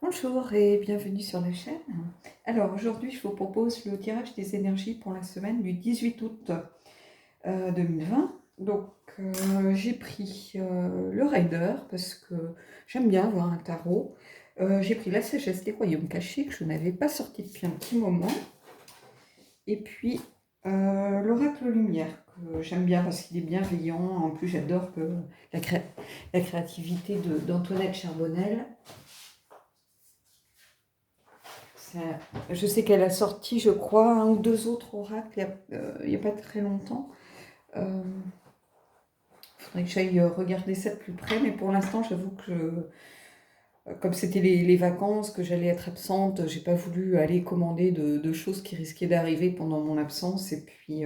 Bonjour et bienvenue sur la chaîne. Alors aujourd'hui, je vous propose le tirage des énergies pour la semaine du 18 août 2020. Donc j'ai pris le Rider parce que j'aime bien avoir un tarot. J'ai pris la sagesse des royaumes cachés que je n'avais pas sorti depuis un petit moment. Et puis l'oracle lumière que j'aime bien parce qu'il est bienveillant. En plus, j'adore la créativité d'Antoinette Charbonnel. Je sais qu'elle a sorti, je crois, un ou deux autres oracles il n'y a pas très longtemps. Il faudrait que j'aille regarder ça de plus près, mais pour l'instant, j'avoue que comme c'était les vacances, que j'allais être absente, j'ai pas voulu aller commander de choses qui risquaient d'arriver pendant mon absence. Et puis,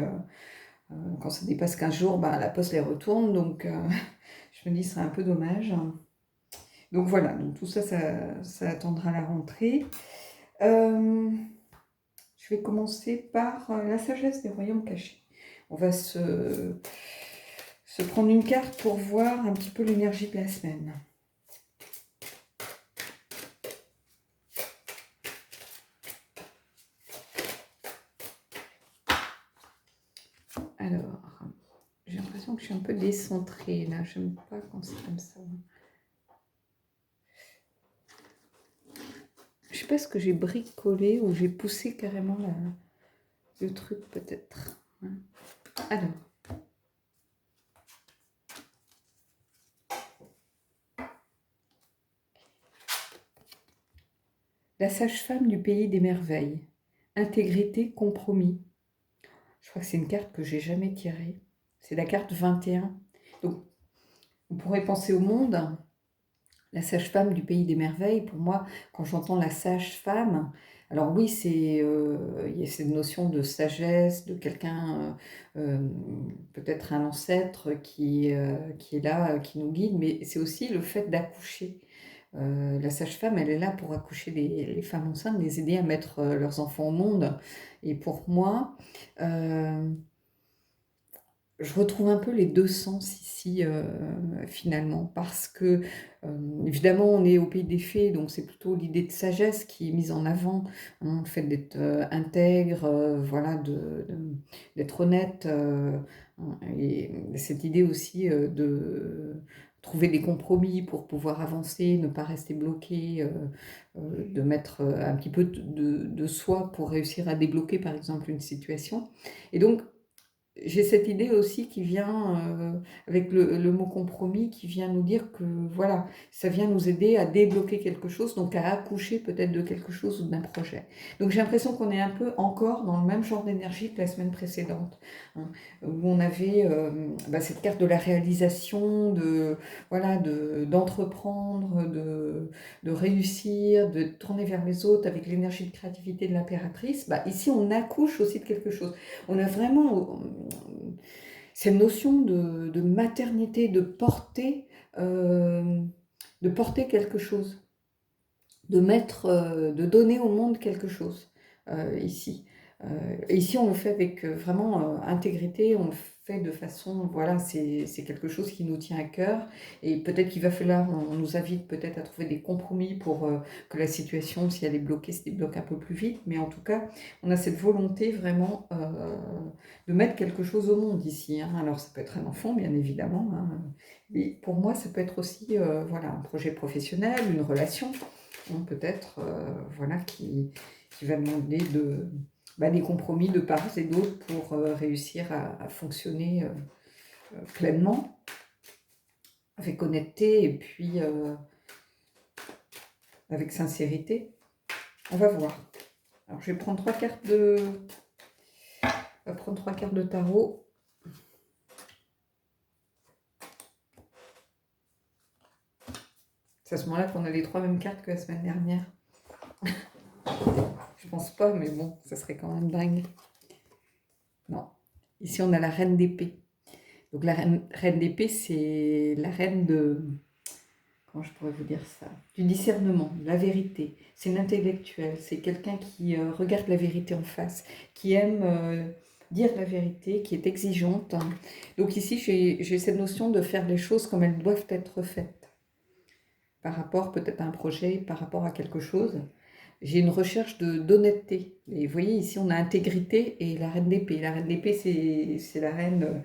quand ça dépasse 15 jours, bah, la poste les retourne, donc je me dis c'est un peu dommage. Donc voilà, donc tout ça, ça attendra la rentrée. Je vais commencer par la sagesse des royaumes cachés. On va se prendre une carte pour voir un petit peu l'énergie de la semaine. Alors, j'ai l'impression que je suis un peu décentrée là. J'aime pas quand c'est comme ça. Je sais pas ce que j'ai bricolé ou j'ai poussé carrément le truc peut-être. Alors. La sage-femme du pays des merveilles. Intégrité, compromis. Je crois que c'est une carte que j'ai jamais tirée. C'est la carte 21. Donc, on pourrait penser au monde. La sage-femme du pays des merveilles, pour moi, quand j'entends la sage-femme, alors oui, il y a cette notion de sagesse, de quelqu'un, peut-être un ancêtre qui est là, qui nous guide, mais c'est aussi le fait d'accoucher. La sage-femme, elle est là pour accoucher les femmes enceintes, les aider à mettre leurs enfants au monde. Et pour moi, je retrouve un peu les deux sens ici, finalement, parce que, évidemment, on est au pays des fées, donc c'est plutôt l'idée de sagesse qui est mise en avant, hein, le fait d'être intègre, voilà, d'être honnête, hein, et cette idée aussi de trouver des compromis pour pouvoir avancer, ne pas rester bloqué, de mettre un petit peu de soi pour réussir à débloquer, par exemple, une situation. Et donc, j'ai cette idée aussi qui vient avec le mot compromis, qui vient nous dire que voilà, ça vient nous aider à débloquer quelque chose, donc à accoucher peut-être de quelque chose ou d'un projet. Donc j'ai l'impression qu'on est un peu encore dans le même genre d'énergie que la semaine précédente, hein, où on avait cette carte de la réalisation, voilà, d'entreprendre, de réussir, de tourner vers les autres avec l'énergie de créativité de l'impératrice. Bah, ici, on accouche aussi de quelque chose. On a vraiment cette notion de maternité, de porter quelque chose, de donner au monde quelque chose ici. Et ici, on le fait avec vraiment intégrité, on le fait de façon, voilà, c'est quelque chose qui nous tient à cœur. Et peut-être qu'il va falloir, on nous invite peut-être à trouver des compromis pour que la situation, si elle est bloquée, se débloque un peu plus vite. Mais en tout cas, on a cette volonté vraiment de mettre quelque chose au monde ici, hein. Alors, ça peut être un enfant, bien évidemment, hein. Mais pour moi, ça peut être aussi voilà, un projet professionnel, une relation, hein, peut-être, voilà, qui va demander des compromis de part et d'autre pour réussir à fonctionner pleinement, avec honnêteté et puis avec sincérité. On va voir. Alors, je vais prendre trois cartes de tarot. C'est à ce moment-là qu'on a les trois mêmes cartes que la semaine dernière. Je pense pas, mais bon, ça serait quand même dingue. Non. Ici, on a la reine d'épée. Donc, la reine d'épée, c'est la reine de... Comment je pourrais vous dire ça? Du discernement, de la vérité. C'est l'intellectuel, c'est quelqu'un qui regarde la vérité en face, qui aime dire la vérité, qui est exigeante. Donc ici, j'ai cette notion de faire les choses comme elles doivent être faites. par rapport peut-être à un projet, par rapport à quelque chose. J'ai une recherche d'honnêteté. Et vous voyez, ici, on a intégrité et la reine d'épée. La reine d'épée, c'est la reine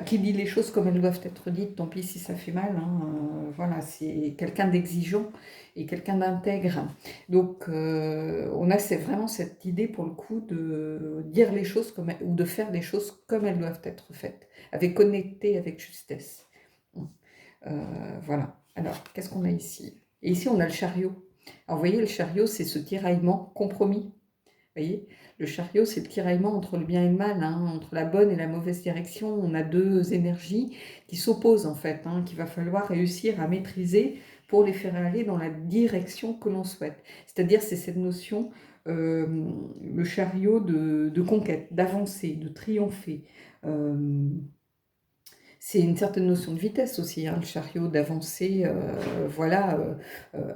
qui dit les choses comme elles doivent être dites. Tant pis si ça fait mal, hein. Voilà, c'est quelqu'un d'exigeant et quelqu'un d'intègre. Donc, on a vraiment cette idée, pour le coup, de dire les choses ou de faire les choses comme elles doivent être faites, avec honnêteté, avec justesse. Voilà. Alors, qu'est-ce qu'on a ici? Et ici, on a le chariot. Alors, vous voyez, le chariot, c'est ce tiraillement compromis. Vous voyez, le chariot, c'est le tiraillement entre le bien et le mal, hein, entre la bonne et la mauvaise direction. On a deux énergies qui s'opposent, en fait, hein, qu'il va falloir réussir à maîtriser pour les faire aller dans la direction que l'on souhaite. C'est-à-dire, c'est cette notion, le chariot de conquête, d'avancer, de triompher. C'est une certaine notion de vitesse aussi, hein, le chariot, d'avancer voilà,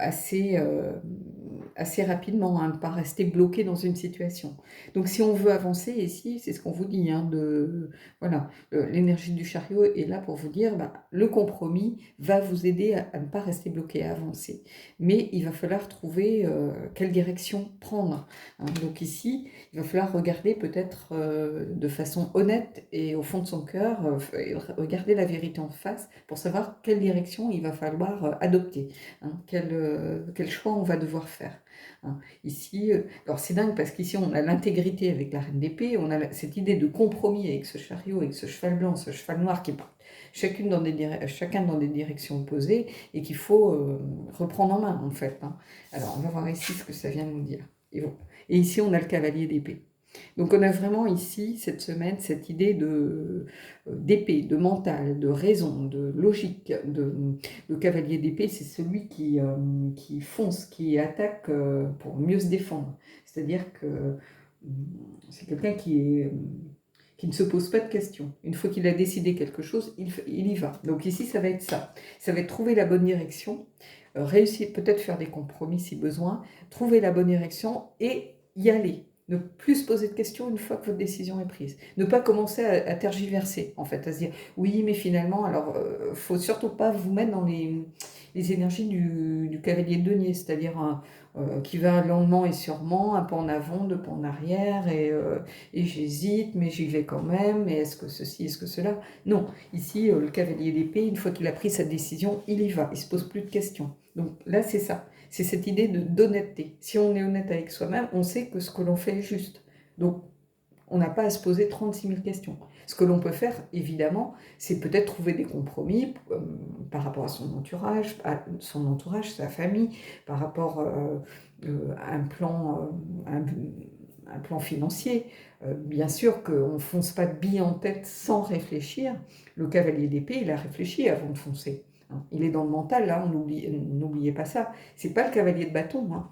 assez rapidement, hein, de ne pas rester bloqué dans une situation. Donc si on veut avancer ici, c'est ce qu'on vous dit, hein, voilà, l'énergie du chariot est là pour vous dire, bah, le compromis va vous aider à ne pas rester bloqué, à avancer. Mais il va falloir trouver quelle direction prendre, hein. Donc ici, il va falloir regarder peut-être de façon honnête et au fond de son cœur, regarder la vérité en face pour savoir quelle direction il va falloir adopter, hein, quel choix on va devoir faire, hein. Ici, alors c'est dingue parce qu'ici on a l'intégrité avec la reine d'épée, on a cette idée de compromis avec ce chariot, avec ce cheval blanc, ce cheval noir qui part chacun dans des directions opposées et qu'il faut reprendre en main en fait, hein. Alors on va voir ici ce que ça vient nous dire. Et ici, on a le cavalier d'épée. Donc, on a vraiment ici, cette semaine, cette idée d'épée, de mental, de raison, de logique. Le cavalier d'épée, c'est celui qui fonce, qui attaque pour mieux se défendre. C'est-à-dire que c'est quelqu'un qui ne se pose pas de questions. Une fois qu'il a décidé quelque chose, il y va. Donc ici, ça va être ça. Ça va être trouver la bonne direction, réussir, peut-être faire des compromis si besoin, trouver la bonne direction et y aller. Ne plus se poser de questions une fois que votre décision est prise. Ne pas commencer à tergiverser, en fait, à se dire oui, mais finalement, alors, faut surtout pas vous mettre dans les énergies du cavalier de denier, c'est-à-dire qui va lentement et sûrement, un pas en avant, deux pas en arrière, et j'hésite, mais j'y vais quand même, mais est-ce que ceci, est-ce que cela? Non, ici, le cavalier d'épée, une fois qu'il a pris sa décision, il y va, il se pose plus de questions. Donc là, c'est ça. C'est cette idée d'honnêteté. Si on est honnête avec soi-même, on sait que ce que l'on fait est juste. Donc, on n'a pas à se poser 36 000 questions. Ce que l'on peut faire, évidemment, c'est peut-être trouver des compromis par rapport à son entourage, sa famille, par rapport à un plan financier. Bien sûr qu'on ne fonce pas de billes en tête sans réfléchir. Le cavalier d'épée, il a réfléchi avant de foncer. Il est dans le mental, là, n'oubliez pas ça. C'est pas le cavalier de bâton, hein,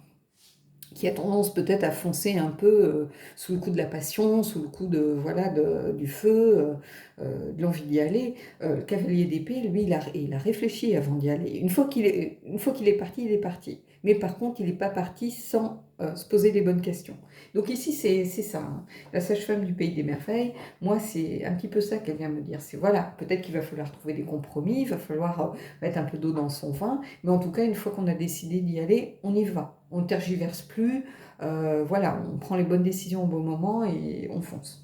qui a tendance peut-être à foncer un peu sous le coup de la passion, sous le coup du feu, de l'envie d'y aller. Le cavalier d'épée, lui, il a réfléchi avant d'y aller. Une fois qu'il est parti, il est parti. Mais par contre, il n'est pas parti sans se poser les bonnes questions. Donc ici, c'est ça, hein. La sage-femme du Pays des Merveilles, moi, c'est un petit peu ça qu'elle vient me dire. C'est voilà, peut-être qu'il va falloir trouver des compromis, il va falloir mettre un peu d'eau dans son vin, mais en tout cas, une fois qu'on a décidé d'y aller, on y va. On ne tergiverse plus, voilà, on prend les bonnes décisions au bon moment et on fonce.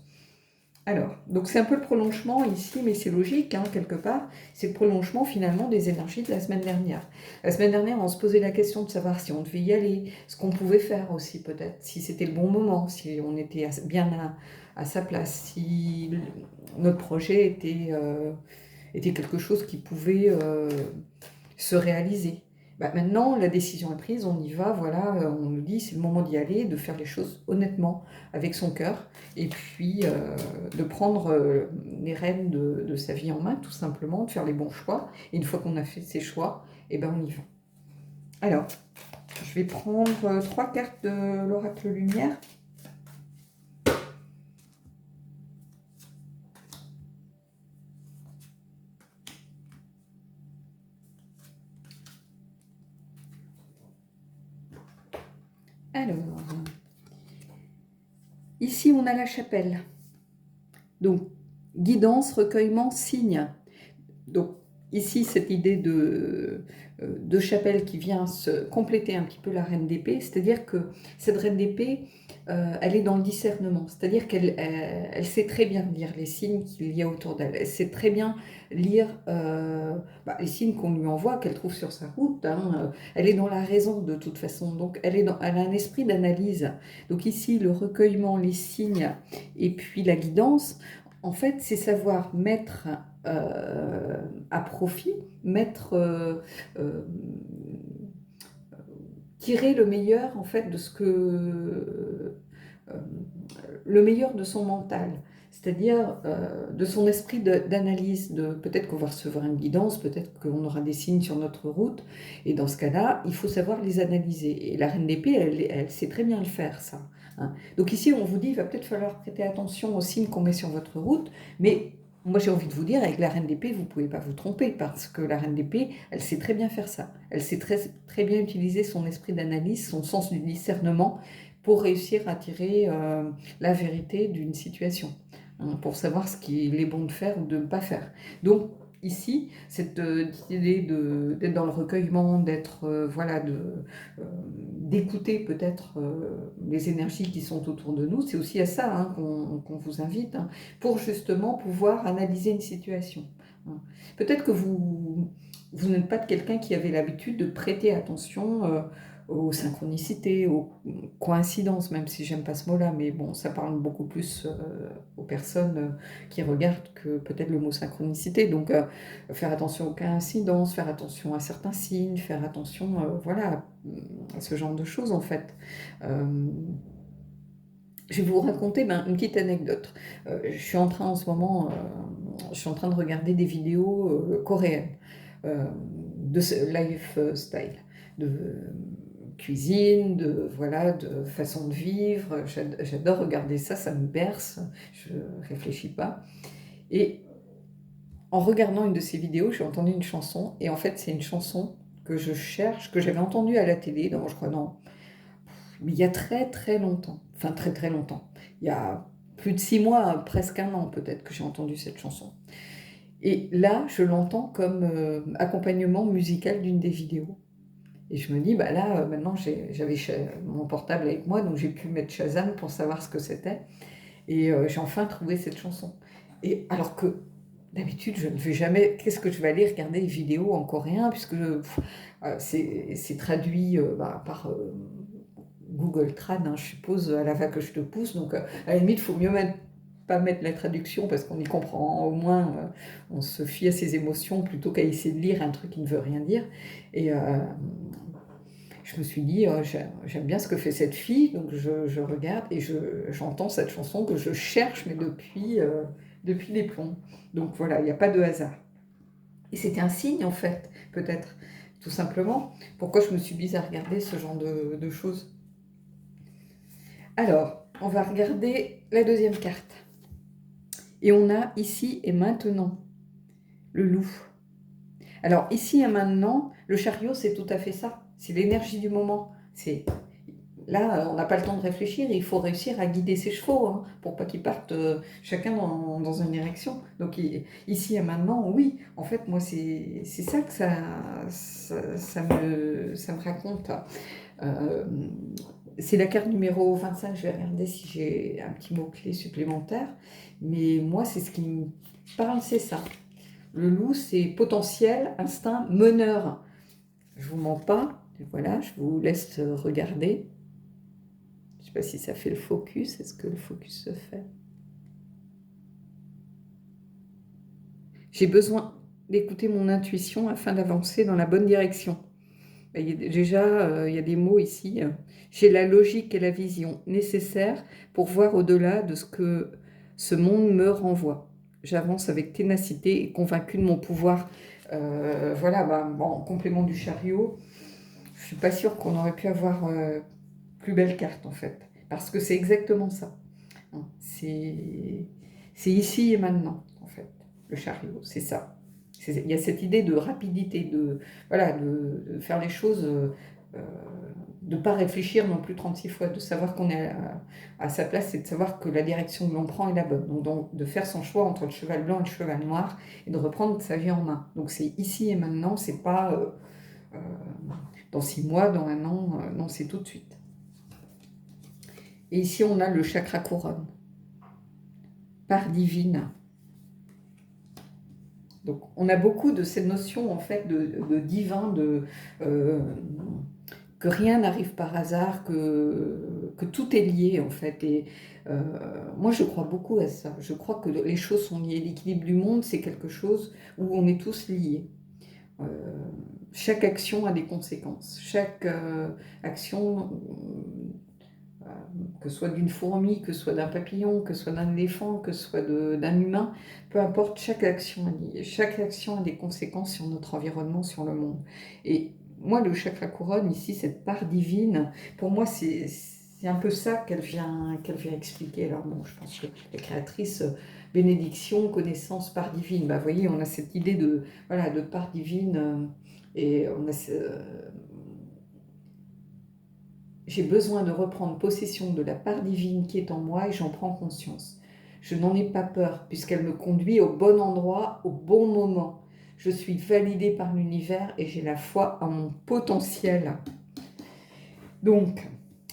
Alors, donc c'est un peu le prolongement ici, mais c'est logique, hein, quelque part, c'est le prolongement finalement des énergies de la semaine dernière. La semaine dernière, on se posait la question de savoir si on devait y aller, ce qu'on pouvait faire aussi peut-être, si c'était le bon moment, si on était bien à sa place, si notre projet était quelque chose qui pouvait se réaliser. Bah, maintenant, la décision est prise, on y va, voilà, on nous dit c'est le moment d'y aller, de faire les choses honnêtement, avec son cœur, et puis de prendre les rênes de sa vie en main, tout simplement, de faire les bons choix. Et une fois qu'on a fait ses choix, eh ben on y va. Alors, je vais prendre 3 cartes de l'oracle lumière. Alors, ici on a la chapelle. Donc, guidance, recueillement, signe. Donc, ici, cette idée de chapelle qui vient se compléter un petit peu la reine d'épée, c'est-à-dire que cette reine d'épée, elle est dans le discernement, c'est-à-dire qu'elle sait très bien lire les signes qu'il y a autour d'elle, elle sait très bien lire les signes qu'on lui envoie, qu'elle trouve sur sa route, hein, elle est dans la raison de toute façon, donc elle a un esprit d'analyse. Donc ici, le recueillement, les signes et puis la guidance, en fait, c'est savoir mettre à profit, mettre, tirer le meilleur en fait de ce que le meilleur de son mental, c'est-à-dire de son esprit d'analyse, de peut-être qu'on va recevoir une guidance, peut-être qu'on aura des signes sur notre route, et dans ce cas-là, il faut savoir les analyser. Et la reine d'épée, elle sait très bien le faire, ça. Hein. Donc ici, on vous dit, il va peut-être falloir prêter attention aux signes qu'on met sur votre route, mais moi j'ai envie de vous dire, avec la reine d'épée, vous ne pouvez pas vous tromper, parce que la reine d'épée, elle sait très bien faire ça. Elle sait très, très bien utiliser son esprit d'analyse, son sens du discernement, pour réussir à tirer la vérité d'une situation, hein, pour savoir ce qu'il est bon de faire ou de ne pas faire. Donc ici, cette idée d'être dans le recueillement, d'être voilà, d'écouter peut-être les énergies qui sont autour de nous, c'est aussi à ça hein, qu'on vous invite, hein, pour justement pouvoir analyser une situation. Hein. Peut-être que vous n'êtes pas de quelqu'un qui avait l'habitude de prêter attention aux synchronicités, aux coïncidences, même si j'aime pas ce mot-là, mais bon, ça parle beaucoup plus aux personnes qui regardent que peut-être le mot synchronicité. Donc, faire attention aux coïncidences, faire attention à certains signes, faire attention, voilà, à ce genre de choses en fait. Je vais vous raconter une petite anecdote. Je suis en train en ce moment, je suis en train de regarder des vidéos coréennes de ce lifestyle, de cuisine, voilà, de façon de vivre. J'adore regarder ça, ça me berce, je réfléchis pas. Et en regardant une de ces vidéos, j'ai entendu une chanson, et en fait c'est une chanson que je cherche, que j'avais entendue à la télé, je crois non, mais il y a très très longtemps, enfin très très longtemps, il y a plus de 6 mois, presque un an peut-être que j'ai entendu cette chanson. Et là, je l'entends comme accompagnement musical d'une des vidéos. Et je me dis, bah là, maintenant, j'avais mon portable avec moi, donc j'ai pu mettre Shazam pour savoir ce que c'était. Et j'ai enfin trouvé cette chanson. Et alors que d'habitude, je ne fais jamais. Qu'est-ce que je vais aller regarder des vidéos en coréen, puisque c'est traduit par Google Trad, hein, je suppose, à la va que je te pousse. Donc, à la limite, il faut mieux pas mettre la traduction parce qu'on y comprend au moins, on se fie à ses émotions plutôt qu'à essayer de lire un truc qui ne veut rien dire. Et je me suis dit, j'aime bien ce que fait cette fille, donc je regarde et j'entends cette chanson que je cherche, mais depuis les plombs. Donc voilà, il n'y a pas de hasard. Et c'était un signe, en fait, peut-être, tout simplement. Pourquoi je me suis mise à regarder ce genre de choses. Alors, on va regarder la deuxième carte. Et on a ici et maintenant le loup. Alors, ici et maintenant, le chariot, c'est tout à fait ça. C'est l'énergie du moment. Là, on n'a pas le temps de réfléchir, il faut réussir à guider ses chevaux hein, pour pas qu'ils partent chacun dans une direction. Donc ici et maintenant, oui, en fait, moi, c'est ça que ça me raconte. C'est la carte numéro 25, je vais regarder si j'ai un petit mot-clé supplémentaire. Mais moi, c'est ce qui me parle, c'est ça. Le loup, c'est potentiel, instinct, meneur. Je vous mens pas, voilà, je vous laisse regarder. Je ne sais pas si ça fait le focus. Est-ce que le focus se fait? J'ai besoin d'écouter mon intuition afin d'avancer dans la bonne direction. Déjà, il y a des mots ici. J'ai la logique et la vision nécessaires pour voir au-delà de ce que ce monde me renvoie. J'avance avec ténacité et convaincu de mon pouvoir. Voilà, en complément du chariot, je ne suis pas sûre qu'on aurait pu avoir plus belle carte en fait. Parce que c'est exactement ça. Hein. C'est ici et maintenant, en fait, le chariot, c'est ça. Il y a cette idée de rapidité, voilà, de faire les choses de ne pas réfléchir non plus 36 fois, de savoir qu'on est à sa place et de savoir que la direction que l'on prend est la bonne. Donc de faire son choix entre le cheval blanc et le cheval noir et de reprendre sa vie en main. Donc c'est ici et maintenant, c'est pas euh, dans 6 mois, dans 1 an, non, c'est tout de suite. Et ici on a le chakra couronne, part divine. Donc on a beaucoup de cette notion en fait de divin, que rien n'arrive par hasard, que tout est lié en fait. Et moi je crois beaucoup à ça. Je crois que les choses sont liées. L'équilibre du monde, c'est quelque chose où on est tous liés. Euh, chaque action a des conséquences. Chaque action, que ce soit d'une fourmi, que ce soit d'un papillon, que ce soit d'un éléphant, que ce soit d'un humain, peu importe, chaque action est liée. Chaque action a des conséquences sur notre environnement, sur le monde. Et moi, le chakra couronne, ici, cette part divine, pour moi, c'est un peu ça qu'elle vient expliquer. Alors bon, je pense que la créatrice, bénédiction, connaissance, part divine, bah, vous voyez, on a cette idée de, voilà, de part divine, et on a j'ai besoin de reprendre possession de la part divine qui est en moi et j'en prends conscience. Je n'en ai pas peur puisqu'elle me conduit au bon endroit, au bon moment. Je suis validée par l'univers et j'ai la foi en mon potentiel. Donc,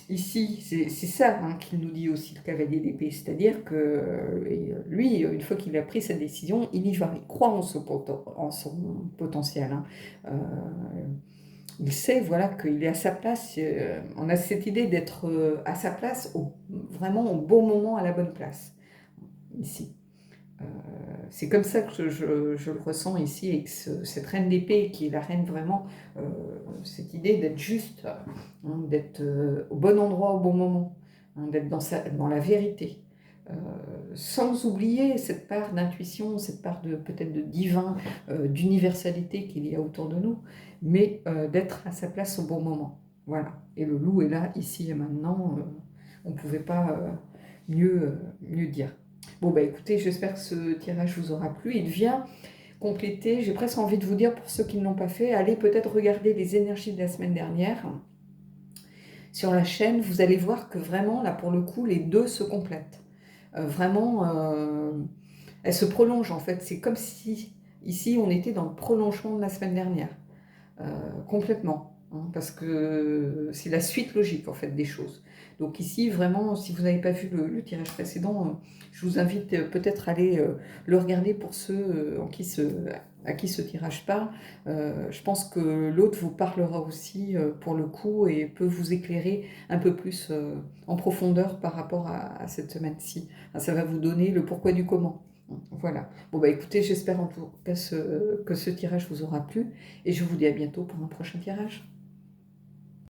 ici, c'est ça qu'il nous dit aussi, le cavalier d'épée. C'est-à-dire que lui, une fois qu'il a pris sa décision, il y va. Il croit en son potentiel. Il sait, voilà, qu'il est à sa place. On a cette idée d'être à sa place, vraiment au bon moment, à la bonne place, ici. C'est comme ça que je le ressens ici, avec cette reine d'épée, qui est la reine vraiment, cette idée d'être juste, d'être au bon endroit, au bon moment, d'être dans la vérité. Sans oublier cette part d'intuition, cette part peut-être de divin, d'universalité qu'il y a autour de nous, mais d'être à sa place au bon moment. Voilà. Et le loup est là, ici et maintenant. On ne pouvait pas mieux dire. Bon, bah écoutez, j'espère que ce tirage vous aura plu. Il vient compléter, j'ai presque envie de vous dire, pour ceux qui ne l'ont pas fait, allez peut-être regarder les énergies de la semaine dernière sur la chaîne. Vous allez voir que vraiment, là, pour le coup, les deux se complètent. Vraiment, elle se prolonge en fait. C'est comme si, ici, on était dans le prolongement de la semaine dernière. Complètement. Parce que c'est la suite logique en fait des choses. Donc ici, vraiment, si vous n'avez pas vu le tirage précédent, je vous invite peut-être à aller le regarder pour ceux à qui ce tirage parle. Je pense que l'autre vous parlera aussi pour le coup et peut vous éclairer un peu plus en profondeur par rapport à cette semaine-ci. Ça va vous donner le pourquoi du comment. Voilà. Bon, bah écoutez, j'espère en tout cas que ce tirage vous aura plu et je vous dis à bientôt pour un prochain tirage.